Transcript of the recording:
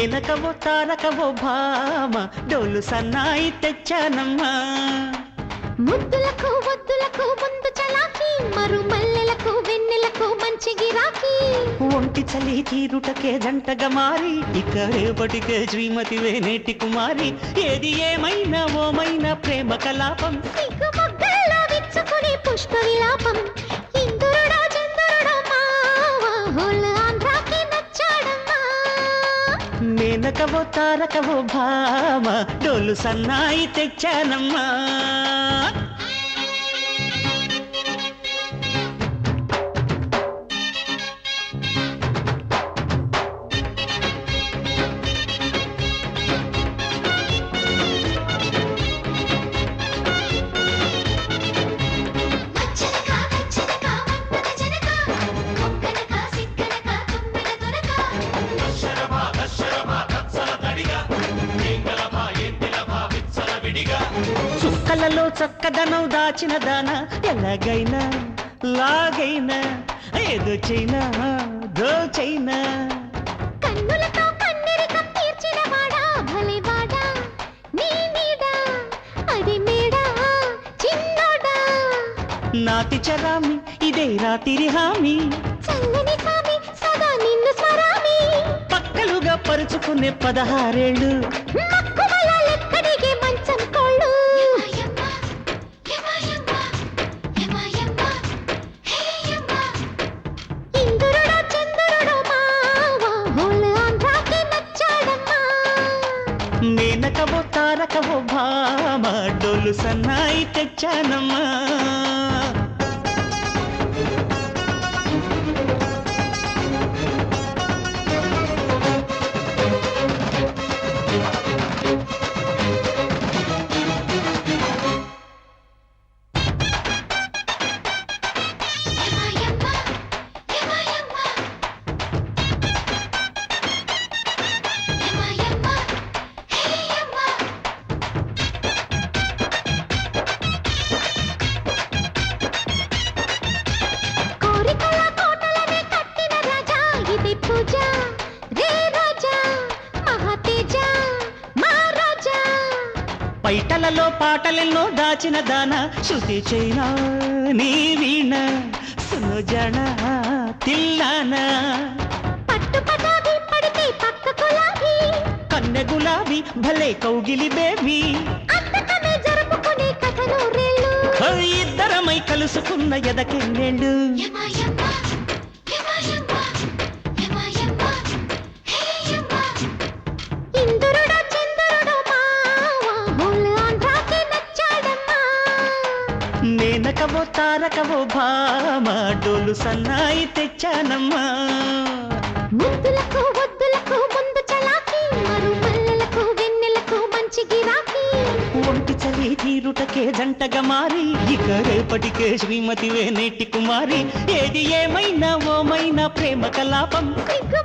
మేనకవో తారకవో భామ డోలు సన్నాయి తెచ్చానమ్మా. ముద్దులకు వద్దులకు ముందు చలాకి మరు మల్లెలకు వెన్నెలకు మంచి గిరాకీ. ఒంటి చలి తీరుటకే జంటగా మారి ఇక రేపటికే శ్రీమతివే నేటి కుమారి. ఏది ఏమైనా ఓమైనా ప్రేమ కలాపం సిగ్గు మొగ్గల్లో విచ్చుకునే పుష్ప విలాపం. ఇంద్రుడా చంద్రుడా మావా హోల్ ఆంధ్రాకి నచ్చాడమ్మా. మేనకవో తారకవో భామ డోలు సన్నాయి తెచ్చానమ్మా. చుక్కలలో చక్కదనం దాచిన దాన ఎలాగైనా లాగైనా ఏదో చైనా దోచైనా. కన్నులతో కన్నెరికం తీర్చిన వాడా భలే వాడా నీ నీడ అది మేడా చిన్నోడా. నాతి చరామి ఇదే రాతిరి హామీ చల్లని సామి సదా నిన్ను స్వరామి. పక్కలుగా పరుచుకునే 16 ఏళ్ళు మక్కువల లెక్కడిగే మంచం కోళ్ళు. ఇంద్రుడా చంద్రుడా మావా హోల్ ఆంధ్రాకి నచ్చాడమ్మా. మేనకవో తారకవో భామ డోలు సన్నాయి తెచ్చానమ్మా. కోరికల కోటలనే కట్టిన రాజా ఇది పూజ రే రాజా మహాతేజ మా రాజా. పైటలలో పాటలెన్నో దాచిన దాన శృతి చైనా నీ వీణ సునోజన తిల్లానా. పట్టు పటాది పడితే పక్క గులాబీ కన్నె గులాబీ భలే కౌగిలి బేబీ. అంతకమే జరుపుకునే కథను రేళ్ళు. ఇద్దరమై కలుసుకున్న ఎదకెన్నెళ్ళు. ఇంద్రుడా చంద్రుడా మావా హోల్ ఆంధ్రాకి నచ్చాడమ్మా. మేనకవో తారకవో భామ డోలు సన్నాయి తెచ్చానమ్మా. ముద్దులకు వద్దులకు ముందు చలాకి మరు మల్లెలకు వెన్నెలకు మంచి గిరాకీ. ఒంటి చలి తీరుటకే జంటగా మారి ఇక రేపటికే శ్రీమతివే నేటి కుమారి. ఏది ఏమైనా ఓమైనా ప్రేమ కలాపం సిగ్గు